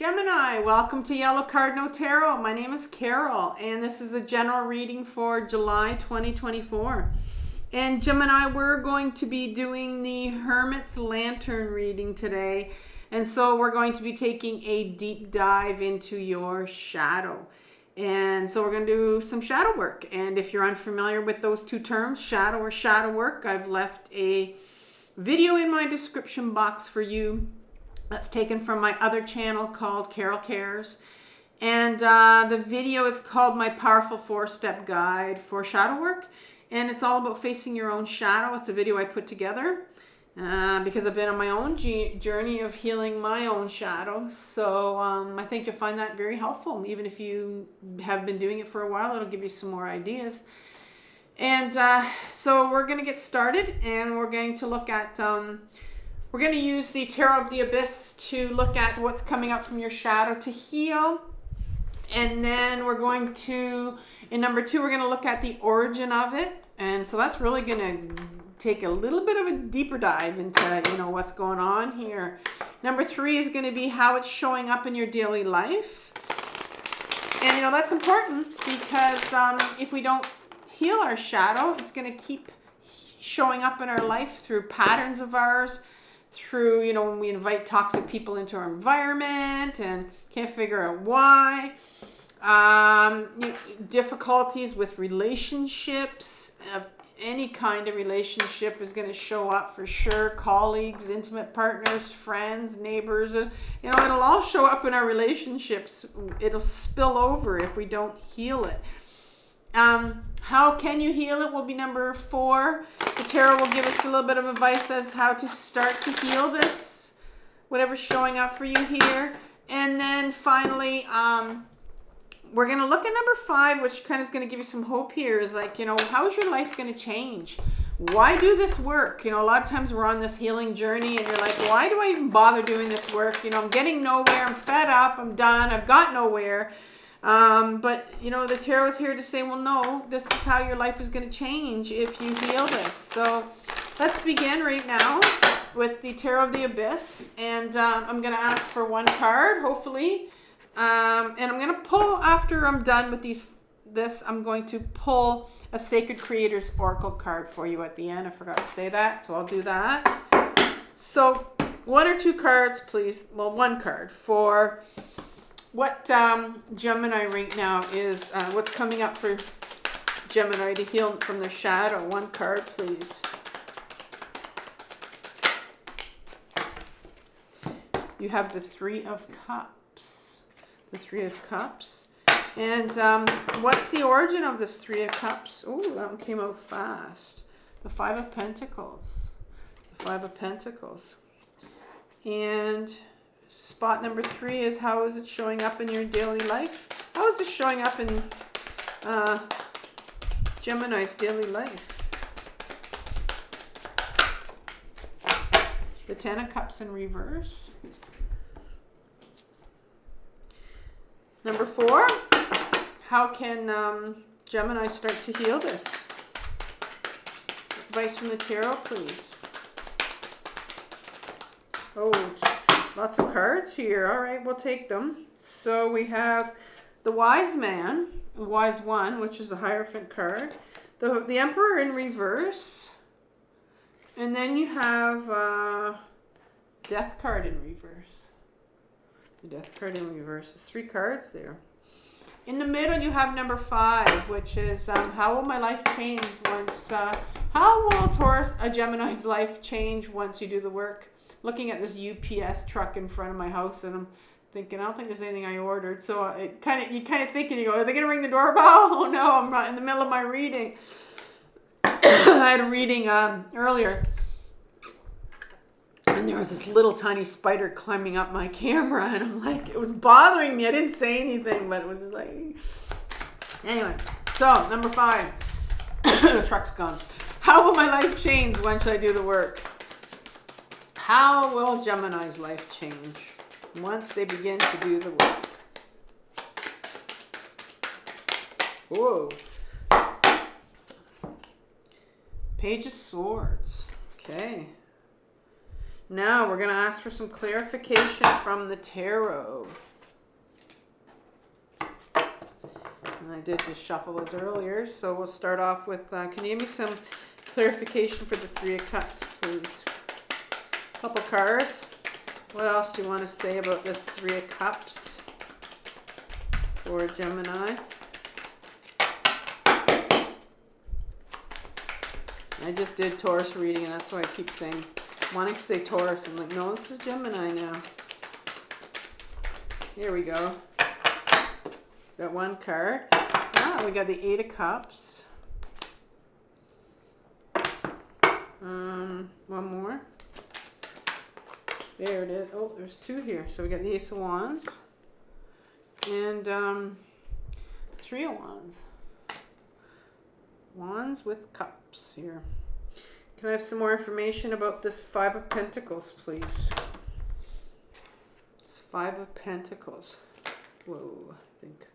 Gemini, welcome to Yellow Cardinal Tarot. My name is Carol, and this is a general reading for July 2024. And Gemini, we're going to be doing the Hermit's Lantern reading today. And so we're going to be taking a deep dive into your shadow. And so we're going to do some shadow work. And if you're unfamiliar with those two terms, shadow or shadow work, I've left a video in my description box for you. That's taken from my other channel called Carol Cares. And the video is called My Powerful 4-Step Guide for Shadow Work. And it's all about facing your own shadow. It's a video I put together because I've been on my own journey of healing my own shadow. So I think you'll find that very helpful. Even if you have been doing it for a while, it'll give you some more ideas. And so we're going to get started, and we're going to look at... we're going to use the Tarot of the Abyss to look at what's coming up from your shadow to heal. And then we're going to, in number 2, we're going to look at the origin of it. And so that's really going to take a little bit of a deeper dive into, what's going on here. Number 3 is going to be how it's showing up in your daily life. And, that's important because if we don't heal our shadow, it's going to keep showing up in our life through patterns of ours, through, when we invite toxic people into our environment and can't figure out why. Difficulties with relationships of any kind of relationship is going to show up for sure. Colleagues, intimate partners, friends, neighbors, it'll all show up in our relationships. It'll spill over if we don't heal it. How can you heal it will be number 4. The tarot will give us a little bit of advice as how to start to heal this, whatever's showing up for you here. And then finally, we're going to look at number 5, which kind of is going to give you some hope here. Is like, how is your life going to change? Why do this work? A lot of times we're on this healing journey and you're like, why do I even bother doing this work? I'm getting nowhere. I'm fed up. I'm done. I've got nowhere. But the tarot is here to say, well, no, this is how your life is going to change if you heal this. So let's begin right now with the Tarot of the Abyss. And I'm going to ask for one card, hopefully. And I'm going to pull, after I'm done with this, I'm going to pull a Sacred Creators Oracle card for you at the end. I forgot to say that, so I'll do that. So 1 or 2 cards, please. Well, 1 card for... what Gemini right now is, what's coming up for Gemini to heal from their shadow. 1 card, please. You have the 3 of Cups. The 3 of Cups. And what's the origin of this 3 of Cups? Oh, that one came out fast. The 5 of Pentacles. The 5 of Pentacles. And... spot number 3 is how is it showing up in your daily life? How is it showing up in Gemini's daily life? The 10 of Cups in reverse. Number 4, how can Gemini start to heal this? Advice from the tarot, please. Oh, lots of cards here. All right, we'll take them. So we have the Wise Man, Wise One, which is the Hierophant card. The Emperor in reverse. And then you have Death card in reverse. The Death card in reverse. There's 3 cards there. In the middle, you have number 5, which is how will my life change once... how will a Gemini's life change once you do the work? Looking at this UPS truck in front of my house, and I'm thinking, I don't think there's anything I ordered. So you kind of think, and you go, are they going to ring the doorbell? Oh no, I'm not in the middle of my reading. I had a reading earlier, and there was this little tiny spider climbing up my camera, and I'm like, it was bothering me. I didn't say anything, but it was like, anyway. So number 5, the truck's gone. How will my life change once I do the work? How will Gemini's life change once they begin to do the work? Whoa. Page of Swords. Okay. Now we're going to ask for some clarification from the tarot. And I did just shuffle those earlier. So we'll start off with, can you give me some clarification for the Three of Cups, please? Couple cards. What else do you want to say about this Three of Cups for Gemini? I just did Taurus reading, and that's why I keep saying, wanting to say Taurus. I'm like, no, this is Gemini now. Here we go. Got one card. Ah, we got the Eight of Cups. One more. There it is. Oh, there's two here. So we got the Ace of Wands and Three of Wands. Wands with cups here. Can I have some more information about this Five of Pentacles, please? It's Five of Pentacles. Whoa, I think.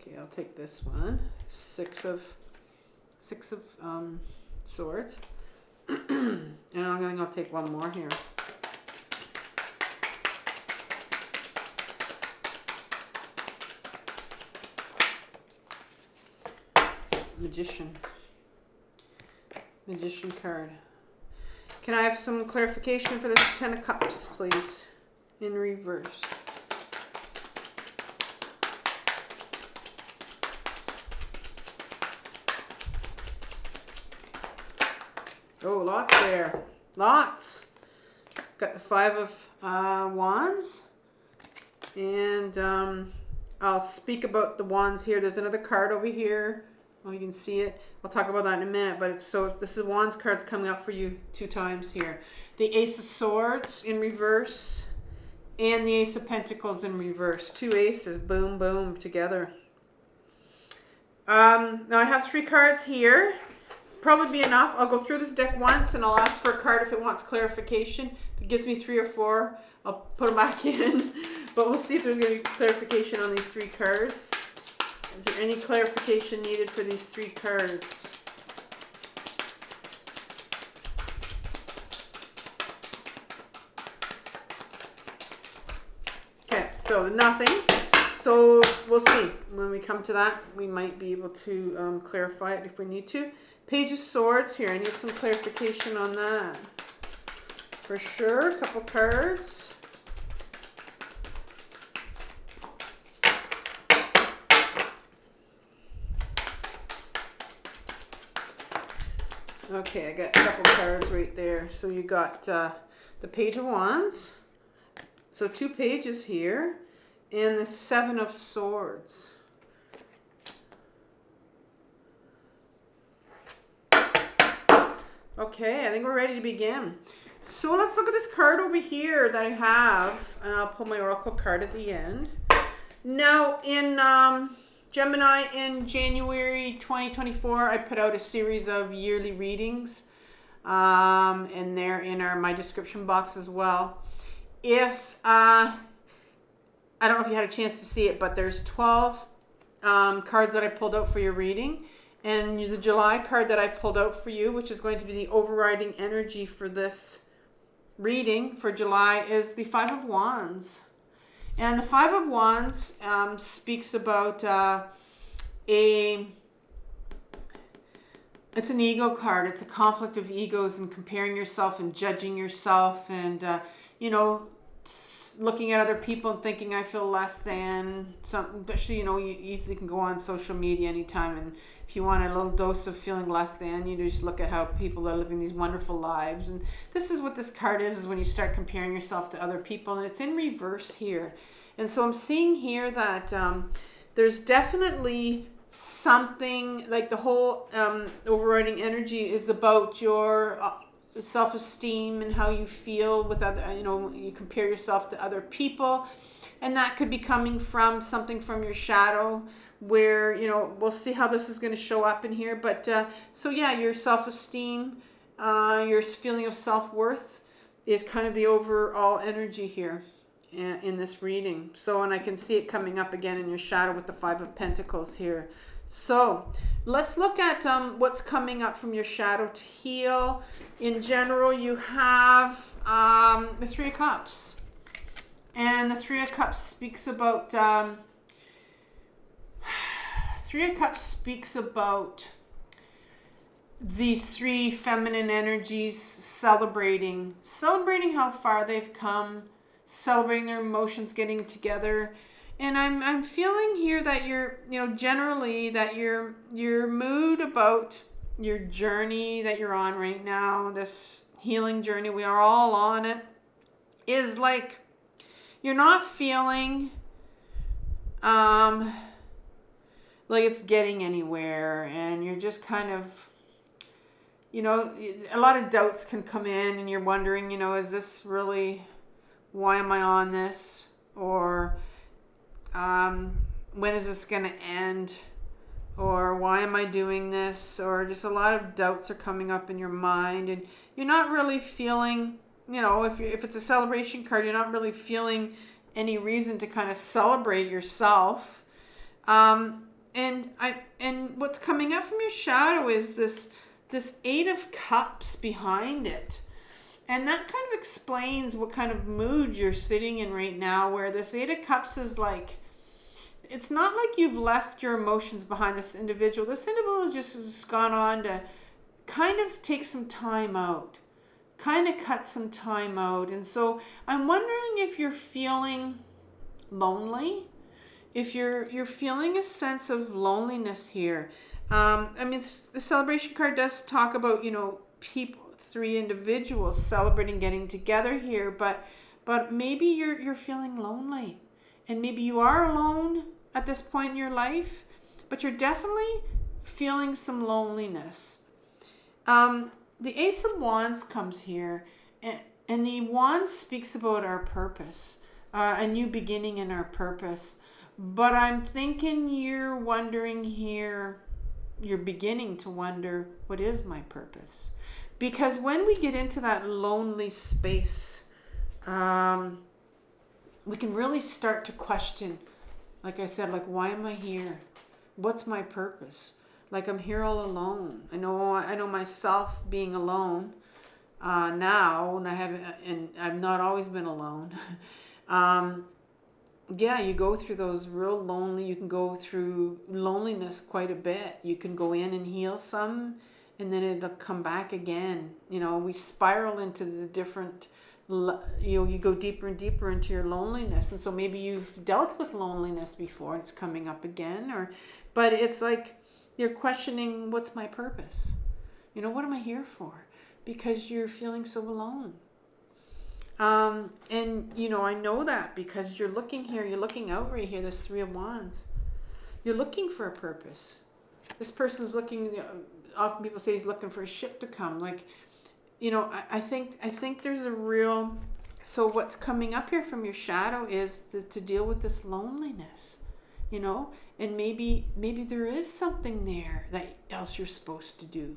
Okay, I'll take this one. Six of Swords. And I'm going to take one more here. Magician card. Can I have some clarification for this Ten of Cups, please? In reverse. Oh, lots there. Lots. Got the Five of Wands. And I'll speak about the wands here. There's another card over here. Oh, you can see it. I'll talk about that in a minute, but this is Wands cards coming up for you 2 times here. The Ace of Swords in reverse and the Ace of Pentacles in reverse. 2 aces, boom, boom, together. Now I have 3 cards here. Probably be enough. I'll go through this deck once and I'll ask for a card if it wants clarification. If it gives me 3 or 4, I'll put them back in. But we'll see if there's going to be clarification on these 3 cards. Is there any clarification needed for these 3 cards? Okay, so nothing. So we'll see. When we come to that, we might be able to clarify it if we need to. Page of Swords here. I need some clarification on that. For sure. A couple cards. Okay, I got a couple cards right there. So you got the Page of Wands. So 2 pages here. And the Seven of Swords. Okay, I think we're ready to begin. So let's look at this card over here that I have. And I'll pull my Oracle card at the end. Now, in Gemini, in January 2024, I put out a series of yearly readings. And they're in my description box as well. I don't know if you had a chance to see it, but there's 12 cards that I pulled out for your reading. And the July card that I pulled out for you, which is going to be the overriding energy for this reading for July, is the Five of Wands. And the Five of Wands speaks about it's an ego card. It's a conflict of egos and comparing yourself and judging yourself and, looking at other people and thinking I feel less than something. Especially, you easily can go on social media anytime, and if you want a little dose of feeling less than, you just look at how people are living these wonderful lives. And this is what this card is when you start comparing yourself to other people, and it's in reverse here. And so I'm seeing here that there's definitely something, like the whole overriding energy is about your self-esteem and how you feel with other, you compare yourself to other people, and that could be coming from something from your shadow where, we'll see how this is going to show up in here. But so yeah, your self-esteem, your feeling of self-worth is kind of the overall energy here in this reading. So, and I can see it coming up again in your shadow with the Five of Pentacles here. So let's look at what's coming up from your shadow to heal. In general, you have the Three of Cups. And the Three of Cups speaks about Three of Cups speaks about these three feminine energies celebrating how far they've come, celebrating their emotions, getting together. And I'm feeling here that generally that your mood about your journey that you're on right now, this healing journey, we are all on it, is like you're not feeling like it's getting anywhere, and you're just kind of, a lot of doubts can come in, and you're wondering, is this really, why am I on this? Or when is this going to end? Or why am I doing this? Or just a lot of doubts are coming up in your mind, and you're not really feeling, if it's a celebration card, you're not really feeling any reason to kind of celebrate yourself. And what's coming up from your shadow is this Eight of Cups behind it. And that kind of explains what kind of mood you're sitting in right now, where this Eight of Cups is like, it's not like you've left your emotions behind this individual. This individual just has gone on to kind of take some time out, kind of cut some time out. And so I'm wondering if you're feeling lonely, if you're feeling a sense of loneliness here. The celebration card does talk about, people, three individuals celebrating getting together here, but maybe you're feeling lonely, and maybe you are alone at this point in your life, but you're definitely feeling some loneliness. The Ace of Wands comes here, and the Wands speaks about our purpose, a new beginning in our purpose. But I'm thinking you're wondering here, you're beginning to wonder, what is my purpose? Because when we get into that lonely space, we can really start to question, like I said, like, why am I here? What's my purpose? Like, I'm here all alone. I know myself being alone now, and I've not always been alone. You go through those real lonely, you can go through loneliness quite a bit. You can go in and heal some, and then it'll come back again. We spiral into the different, you go deeper and deeper into your loneliness. And so maybe you've dealt with loneliness before and it's coming up again, but it's like you're questioning, what's my purpose? What am I here for? Because you're feeling so alone. I know that because you're looking out right here, this Three of Wands. You're looking for a purpose. This person's looking, often people say he's looking for a ship to come. Like, I think there's a real, so what's coming up here from your shadow is to deal with this loneliness, and maybe there is something there that else you're supposed to do.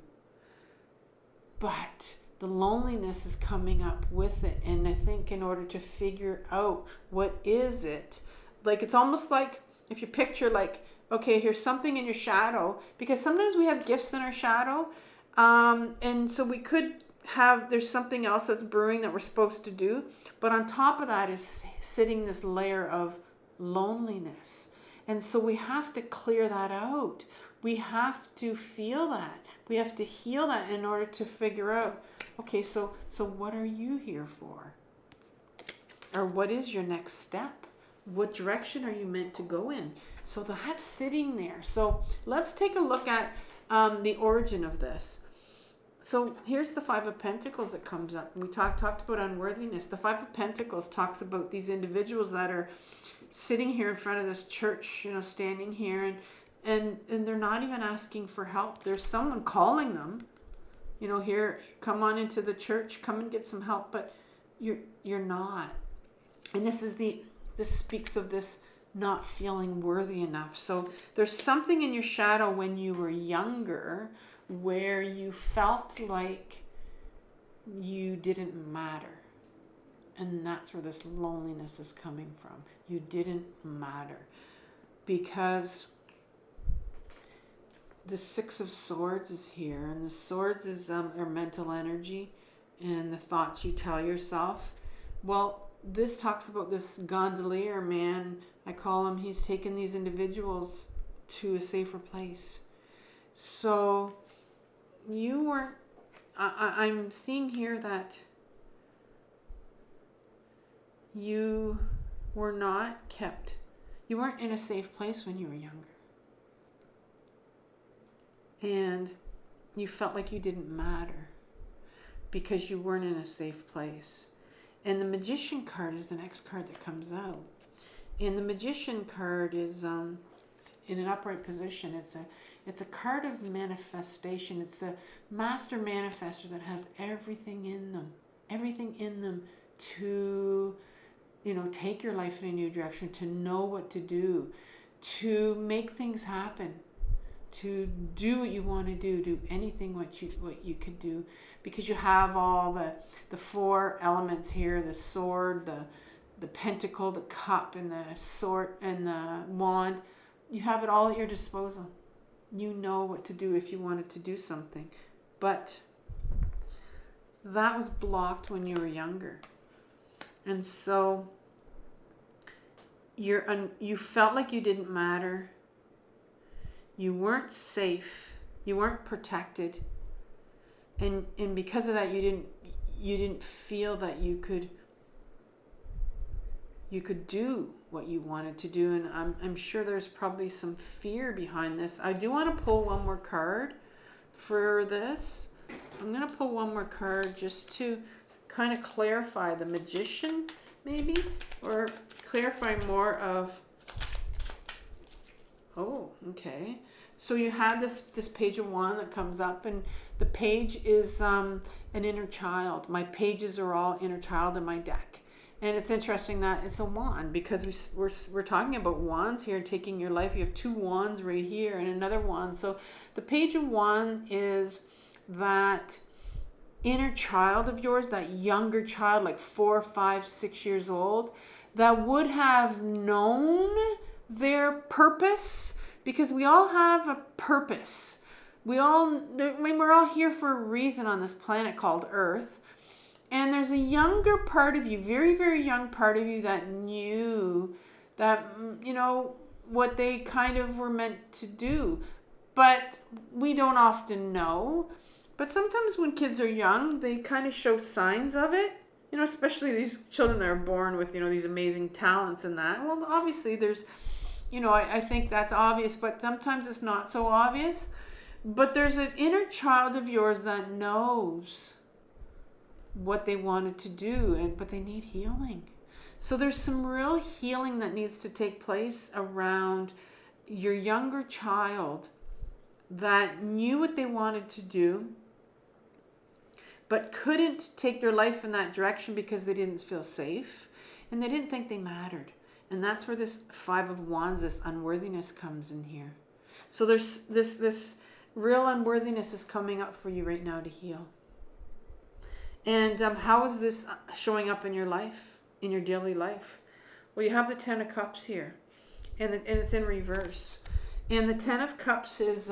But the loneliness is coming up with it. And I think in order to figure out what is it, like, it's almost like if you picture, like, okay, here's something in your shadow, because sometimes we have gifts in our shadow. And so we could have, there's something else that's brewing that we're supposed to do. But on top of that is sitting this layer of loneliness. And so we have to clear that out. We have to feel that. We have to heal that in order to figure out, okay, so what are you here for? Or what is your next step? What direction are you meant to go in? So that's sitting there. So let's take a look at the origin of this. So here's the Five of Pentacles that comes up. We talked about unworthiness. The Five of Pentacles talks about these individuals that are sitting here in front of this church, standing here, and they're not even asking for help. There's someone calling them, here, come on into the church, come and get some help, but you're not. And this speaks of this not feeling worthy enough. So there's something in your shadow when you were younger where you felt like you didn't matter. And that's where this loneliness is coming from. You didn't matter. Because the Six of Swords is here, and the swords is our mental energy and the thoughts you tell yourself. Well, this talks about this gondolier man, I call him. He's taken these individuals to a safer place. So you weren't, I'm seeing here that you were not kept, you weren't in a safe place when you were younger. And you felt like you didn't matter because you weren't in a safe place. And the Magician card is the next card that comes out. And the Magician card is in an upright position. It's a card of manifestation. It's the master manifester that has everything in them to, take your life in a new direction, to know what to do, to make things happen, to do what you want to do anything what you could do, because you have all the four elements here: the sword, the pentacle, the cup, and the sword and the wand. You have it all at your disposal. You know what to do if you wanted to do something, but that was blocked when you were younger, and so you felt like you didn't matter. You weren't safe. You weren't protected, and because of that, you didn't feel that you could do what you wanted to do. And I'm sure there's probably some fear behind this. I do want to pull one more card for this. I'm going to pull one more card just to kind of clarify the Magician, maybe, or clarify more of. Oh, okay. So you have this page of wand that comes up, and the page is an inner child. My pages are all inner child in my deck. And it's interesting that it's a wand, because we're talking about wands here, taking your life. You have two wands right here and another wand. So the page of wand is that inner child of yours, that younger child, like 4, 5, 6 years old, that would have known their purpose, because we all have a purpose. We're all here for a reason on this planet called Earth. And there's a younger part of you, very, very young part of you, that knew that, what they kind of were meant to do. But we don't often know. But sometimes when kids are young, they kind of show signs of it. Especially these children that are born with, these amazing talents and that. Well, obviously there's, I think that's obvious, but sometimes it's not so obvious. But there's an inner child of yours that knows what they wanted to do, but they need healing. So there's some real healing that needs to take place around your younger child that knew what they wanted to do, but couldn't take their life in that direction because they didn't feel safe and they didn't think they mattered. And that's where this 5 of Wands, this unworthiness, comes in here. So there's this real unworthiness is coming up for you right now to heal. And how is this showing up in your life, in your daily life? Well, you have the 10 of Cups here, and it's in reverse. And the 10 of Cups is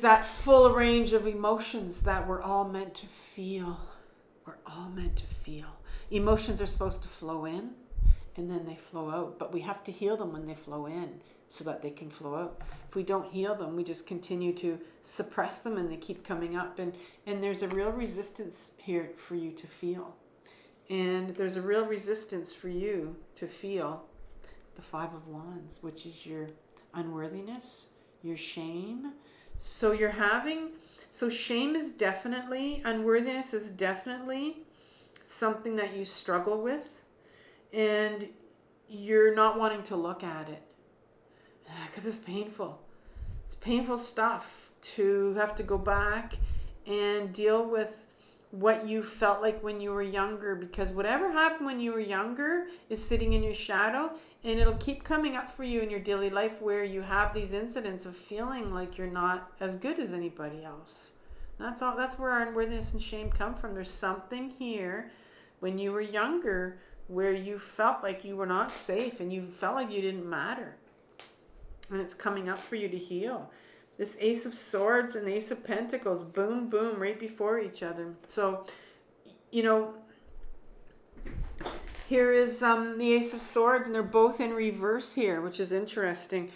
that full range of emotions that we're all meant to feel. We're all meant to feel. Emotions are supposed to flow in, and then they flow out. But we have to heal them when they flow in, so that they can flow out. If we don't heal them, we just continue to suppress them and they keep coming up. And there's a real resistance here for you to feel. And there's a real resistance for you to feel the 5 of Wands, which is your unworthiness, your shame. So shame is definitely, unworthiness is definitely something that you struggle with. And you're not wanting to look at it, because it's painful. It's painful stuff to have to go back and deal with what you felt like when you were younger, because whatever happened when you were younger is sitting in your shadow, and it'll keep coming up for you in your daily life, where you have these incidents of feeling like you're not as good as anybody else. That's where our unworthiness and shame come from. There's something here when you were younger where you felt like you were not safe and you felt like you didn't matter. And it's coming up for you to heal. This Ace of Swords and Ace of Pentacles, boom, boom, right before each other. So, here's Here is the Ace of Swords, and they're both in reverse here, which is interesting.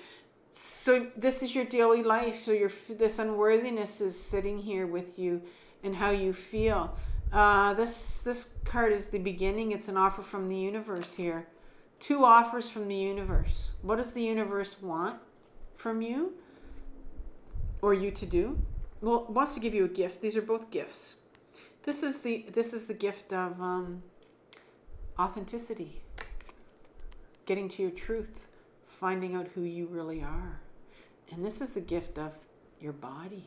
So this is your daily life. So this unworthiness is sitting here with you and how you feel. This card is the beginning. It's an offer from the universe here. 2 offers from the universe. What does the universe want from you or you to do? Well, it wants to give you a gift. These are both gifts. This is the gift of authenticity, getting to your truth, finding out who you really are. And this is the gift of your body.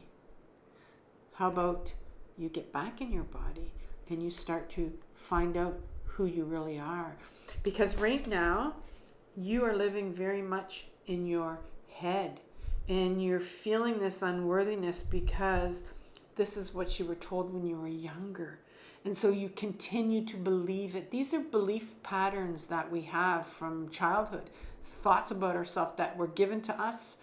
How about you get back in your body and you start to find out who you really are? Because right now, you are living very much in your head. And you're feeling this unworthiness because this is what you were told when you were younger. And so you continue to believe it. These are belief patterns that we have from childhood. Thoughts about ourselves that were given to us,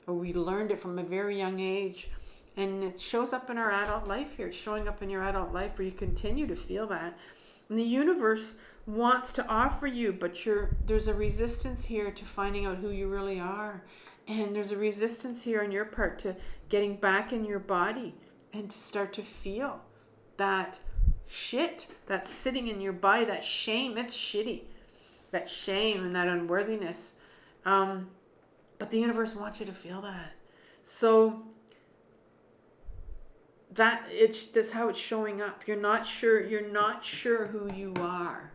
or we learned it from a very young age. And it shows up in our adult life here. It's showing up in your adult life where you continue to feel that. And the universe wants to offer you, but there's a resistance here to finding out who you really are. And there's a resistance here on your part to getting back in your body and to start to feel that shit that's sitting in your body, that shame. It's shitty. That shame and that unworthiness. But the universe wants you to feel that. So that's how it's showing up. You're not sure who you are.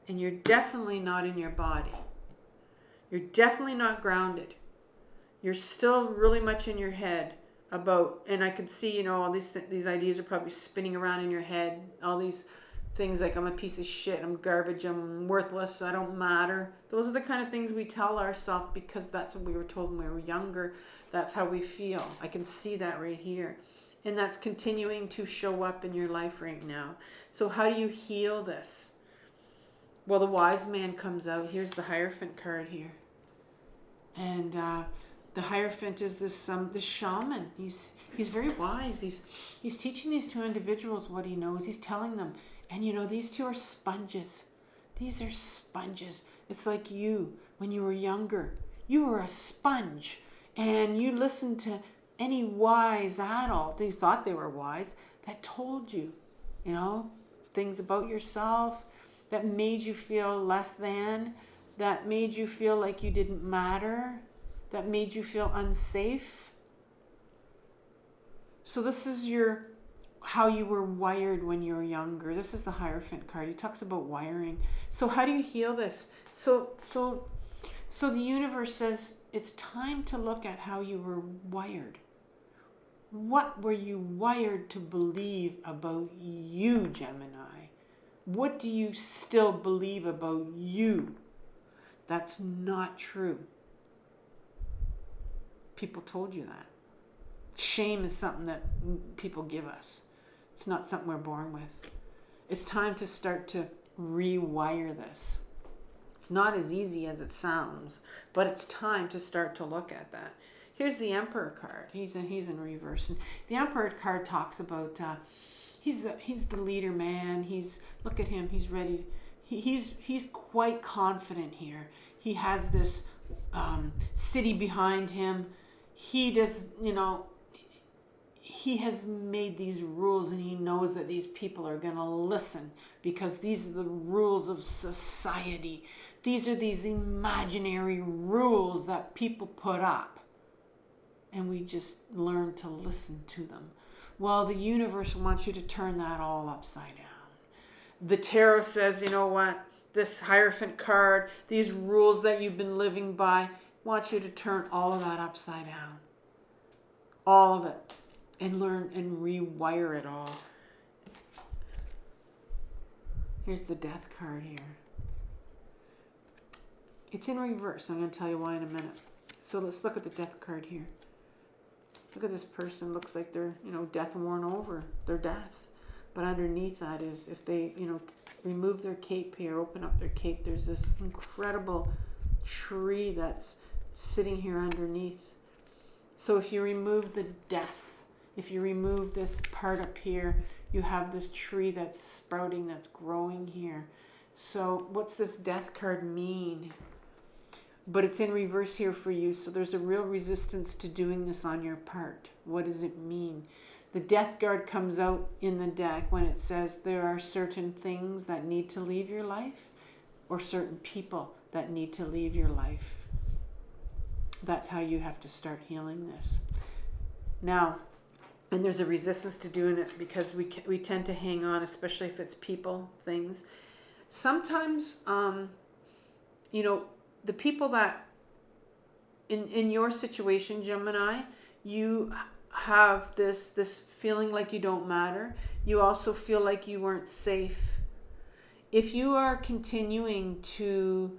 And you're definitely not in your body. You're definitely not grounded. You're still really much in your head about, and I could see, all these ideas are probably spinning around in your head. All these things like, I'm a piece of shit, I'm garbage, I'm worthless, I don't matter. Those are the kind of things we tell ourselves because that's what we were told when we were younger. That's how we feel. I can see that right here. And that's continuing to show up in your life right now. So how do you heal this? Well, the wise man comes out. Here's the Hierophant card here. And the Hierophant is this shaman. He's very wise. He's teaching these 2 individuals what he knows. He's telling them. And these 2 are sponges. These are sponges. It's like you, when you were younger. You were a sponge. And you listened to any wise adult, you thought they were wise, that told you, things about yourself, that made you feel less than, that made you feel like you didn't matter, that made you feel unsafe. So this is how you were wired when you were younger. This is the Hierophant card. He talks about wiring. So how do you heal this? So the universe says it's time to look at how you were wired. What were you wired to believe about you, Gemini? What do you still believe about you? That's not true. People told you that. Shame is something that people give us. It's not something we're born with. It's time to start to rewire this. It's not as easy as it sounds, but it's time to start to look at that. Here's the Emperor card. He's in reverse. And the Emperor card talks about he's the leader man. Look at him. He's ready. He's quite confident here. He has this city behind him. He does, he has made these rules, and he knows that these people are going to listen because these are the rules of society. These are these imaginary rules that people put up, and we just learn to listen to them. Well, the universe wants you to turn that all upside down. The tarot says, you know what? This Hierophant card, these rules that you've been living by, wants you to turn all of that upside down. All of it. And learn and rewire it all. Here's the Death card here. It's in reverse. I'm going to tell you why in a minute. So let's look at the Death card here. Look at this person. Looks like they're, death worn over. Their death. But underneath that is, if they, remove their cape here, open up their cape, there's this incredible tree that's sitting here underneath. So if you remove the death, if you remove this part up here, you have this tree that's sprouting, that's growing here. So what's this death card mean? But it's in reverse here for you. So there's a real resistance to doing this on your part. What does it mean? The death card comes out in the deck when it says there are certain things that need to leave your life or certain people that need to leave your life. That's how you have to start healing this. Now, and there's a resistance to doing it because we tend to hang on, especially if it's people, things. Sometimes, the people that, in your situation, Gemini, you have this feeling like you don't matter. You also feel like you weren't safe. If you are continuing to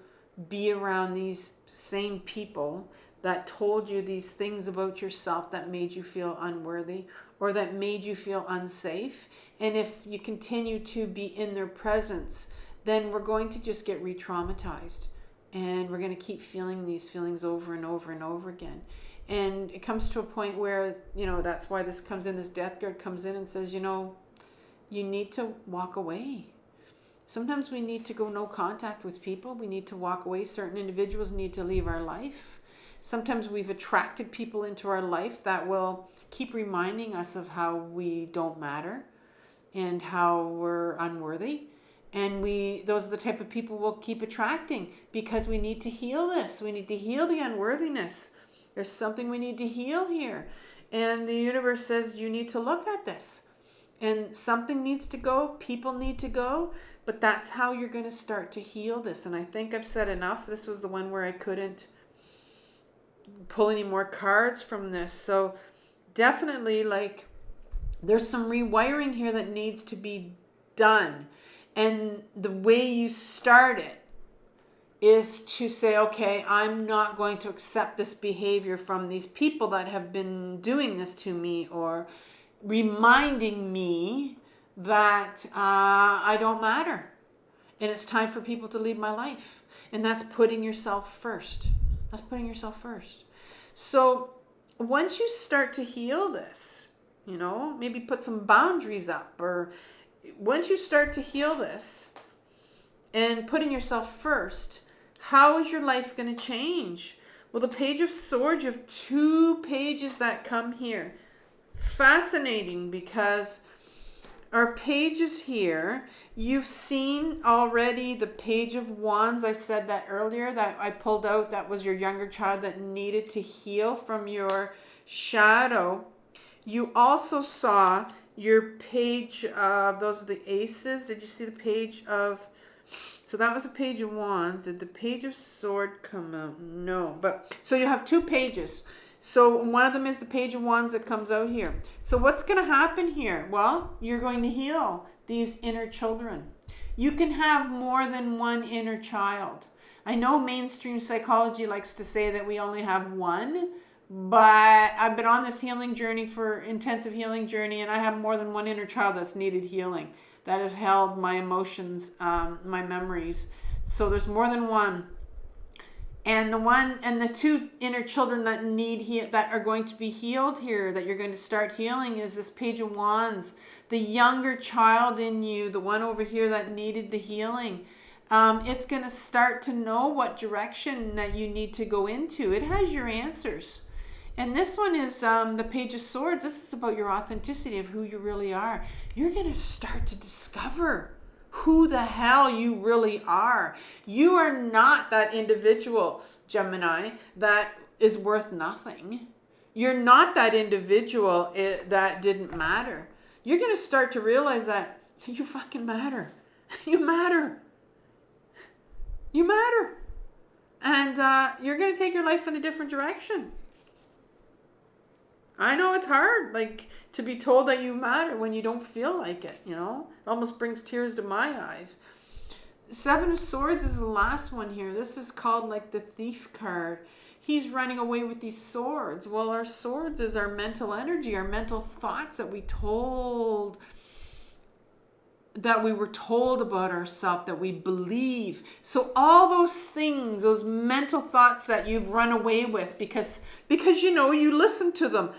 be around these same people that told you these things about yourself that made you feel unworthy or that made you feel unsafe, and if you continue to be in their presence, then we're going to just get re-traumatized. And we're going to keep feeling these feelings over and over and over again. And it comes to a point where, that's why this comes in, this death card comes in and says, you need to walk away. Sometimes we need to go no contact with people. We need to walk away. Certain individuals need to leave our life. Sometimes we've attracted people into our life that will keep reminding us of how we don't matter and how we're unworthy. And those are the type of people we'll keep attracting because we need to heal this. We need to heal the unworthiness. There's something we need to heal here. And the universe says you need to look at this. And something needs to go. People need to go. But that's how you're going to start to heal this. And I think I've said enough. This was the one where I couldn't pull any more cards from this. So definitely, there's some rewiring here that needs to be done. And the way you start it is to say, okay, I'm not going to accept this behavior from these people that have been doing this to me or reminding me that I don't matter. And it's time for people to leave my life. And that's putting yourself first. That's putting yourself first. So once you start to heal this, maybe put some boundaries up, or once you start to heal this and putting yourself first, how is your life going to change? Well, the Page of Swords, you have 2 pages that come here. Fascinating, because our pages here, you've seen already the Page of Wands. I said that earlier, that I pulled out, that was your younger child that needed to heal from your shadow. You also saw your page of, those are the aces. Did you see the page of, so that was a Page of Wands. Did the Page of Sword come out? No. But so you have 2 pages. So one of them is the Page of Wands that comes out here. So what's going to happen here? Well, you're going to heal these inner children. You can have more than one inner child. I know mainstream psychology likes to say that we only have one, but I've been on this healing journey, for intensive healing journey, and I have more than one inner child that's needed healing, that has held my emotions, my memories. So there's more than one. And the 2 inner children that that are going to be healed here, that you're going to start healing, is this Page of Wands. The younger child in you, the one over here that needed the healing, it's going to start to know what direction that you need to go into. It has your answers. And this one is the Page of Swords. This is about your authenticity of who you really are. You're going to start to discover who the hell you really are. You are not that individual, Gemini, that is worth nothing. You're not that individual that didn't matter. You're going to start to realize that you fucking matter. You matter. You matter. And you're going to take your life in a different direction. I know it's hard, to be told that you matter when you don't feel like it, It almost brings tears to my eyes. 7 of Swords is the last one here. This is called the Thief card. He's running away with these swords. Well, our swords is our mental energy, our mental thoughts that we told that we were told about ourselves, that we believe. So all those things, those mental thoughts that you've run away with because you know, you listen to them.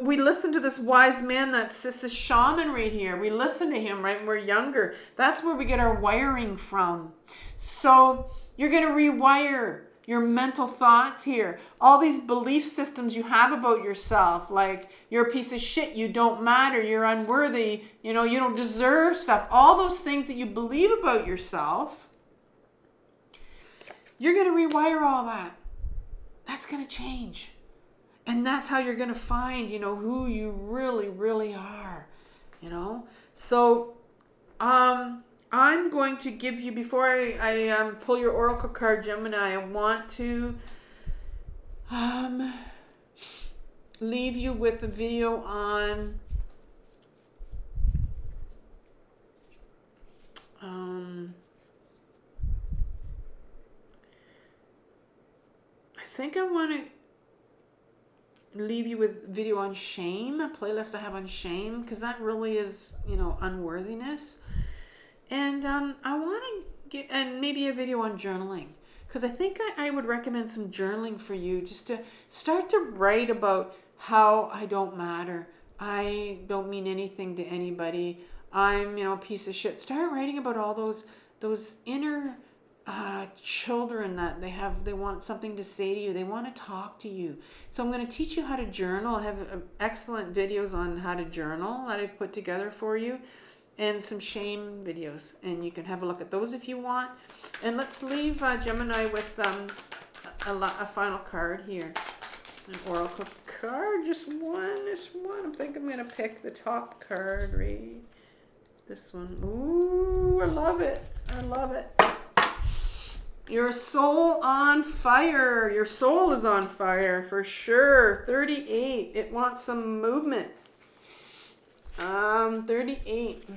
We listen to this wise man, that's this shaman right here. We listen to him right when we're younger. That's where we get our wiring from. So you're going to rewire your mental thoughts here. All these belief systems you have about yourself, like you're a piece of shit, you don't matter, you're unworthy, you know, you don't deserve stuff. All those things that you believe about yourself, you're going to rewire all that. That's going to change. And that's how you're going to find, you know, who you really, really are, you know. So, I'm going to give you, before I pull your oracle card, Gemini, I want to leave you with a video on I think I want to leave you with video on shame, a playlist I have on shame, because that really is, you know, unworthiness. And I want to get, and maybe a video on journaling, because I think I would recommend some journaling for you, just to start to write about how I don't matter. I don't mean anything to anybody. I'm, you know, a piece of shit. Start writing about all those inner children that they want something to say to you. They want to talk to you. So I'm going to teach you how to journal. I have excellent videos on how to journal that I've put together for you, and some shame videos, and you can have a look at those if you want. And let's leave Gemini with a final card here, an oracle card, just one. I think I'm gonna pick the top card. Read this one. Ooh, I love it. Your soul on fire. Your soul is on fire for sure. 38. It wants some movement. 38.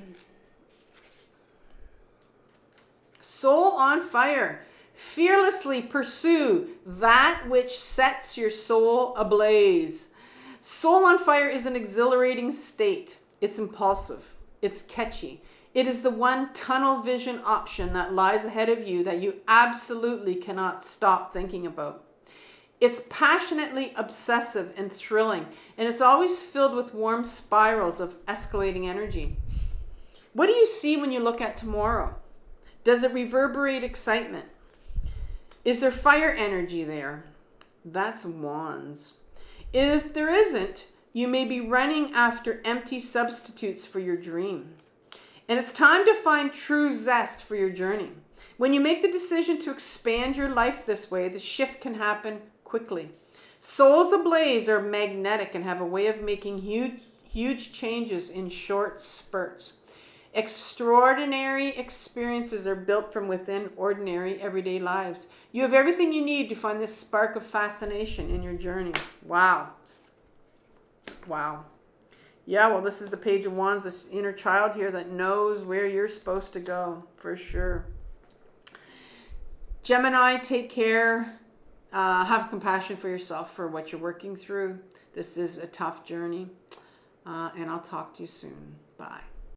Soul on fire. Fearlessly pursue that which sets your soul ablaze. Soul on fire is an exhilarating state. It's impulsive. It's catchy. It is the one tunnel vision option that lies ahead of you that you absolutely cannot stop thinking about. It's passionately obsessive and thrilling, and it's always filled with warm spirals of escalating energy. What do you see when you look at tomorrow? Does it reverberate excitement? Is there fire energy there? That's wands. If there isn't, you may be running after empty substitutes for your dream. And it's time to find true zest for your journey. When you make the decision to expand your life this way, the shift can happen quickly. Souls ablaze are magnetic and have a way of making huge changes in short spurts. Extraordinary experiences are built from within ordinary everyday lives. You have everything you need to find this spark of fascination in your journey. Wow. Yeah, well, this is the Page of Wands, this inner child here that knows where you're supposed to go, for sure. Gemini, take care. Have compassion for yourself for what you're working through. This is a tough journey. And I'll talk to you soon. Bye.